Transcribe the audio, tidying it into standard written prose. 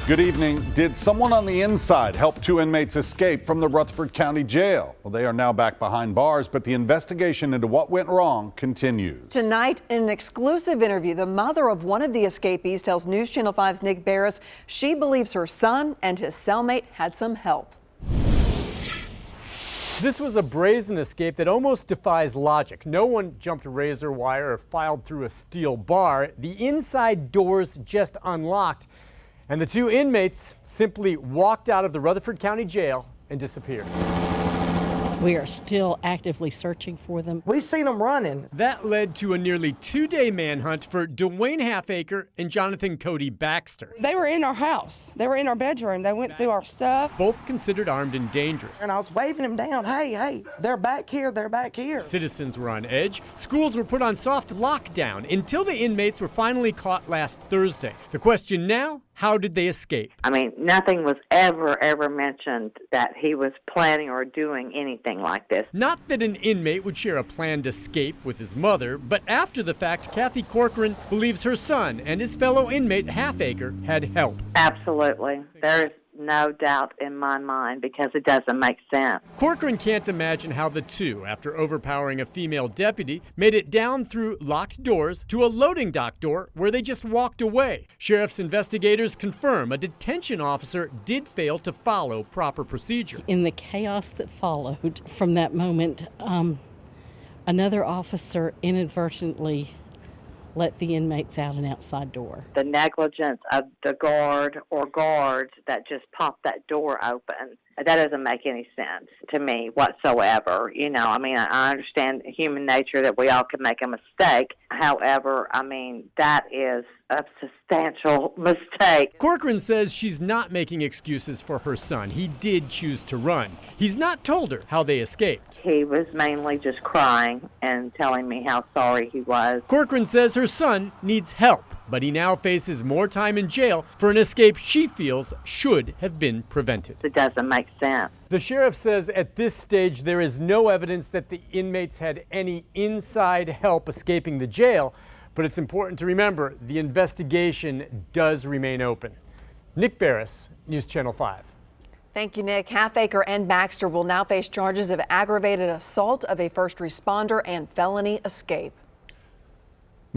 Good evening. Did someone on the inside help two inmates escape from the Rutherford County jail? Well, they are now back behind bars, but the investigation into what went wrong continues. Tonight, in an exclusive interview, the mother of one of the escapees tells News Channel 5's Nick Barris she believes her son and his cellmate had some help. This was a brazen escape that almost defies logic. No one jumped razor wire or filed through a steel bar. The inside doors just unlocked, and the two inmates simply walked out of the Rutherford County Jail and disappeared. We are still actively searching for them. We seen them running. That led to a nearly two-day manhunt for Dwayne Halfacre and Jonathan Cody Baxter. They were in our house. They were in our bedroom. They went through our stuff. Both considered armed and dangerous. And I was waving them down. Hey, they're back here. They're back here. Citizens were on edge. Schools were put on soft lockdown until the inmates were finally caught last Thursday. The question now, how did they escape? I mean, nothing was ever mentioned that he was planning or doing anything like this. Not that an inmate would share a planned escape with his mother, but after the fact, Kathy Corcoran believes her son and his fellow inmate Halfacre had help. Absolutely. There's no doubt in my mind because it doesn't make sense. Corcoran can't imagine how the two, after overpowering a female deputy, made it down through locked doors to a loading dock door where they just walked away. Sheriff's investigators confirm a detention officer did fail to follow proper procedure. In the chaos that followed from that moment, another officer inadvertently let the inmates out an outside door. The negligence of the guard or guards that just popped that door open, that doesn't make any sense to me whatsoever. You know, I mean, I understand human nature that we all can make a mistake. However, I mean, that is a substantial mistake. Corcoran says she's not making excuses for her son. He did choose to run. He's not told her how they escaped. He was mainly just crying and telling me how sorry he was. Corcoran says her son needs help, but he now faces more time in jail for an escape she feels should have been prevented. It doesn't make sense. The sheriff says at this stage there is no evidence that the inmates had any inside help escaping the jail, but it's important to remember the investigation does remain open. Nick Barris, News Channel 5. Thank you, Nick. Halfacre and Baxter will now face charges of aggravated assault of a first responder and felony escape.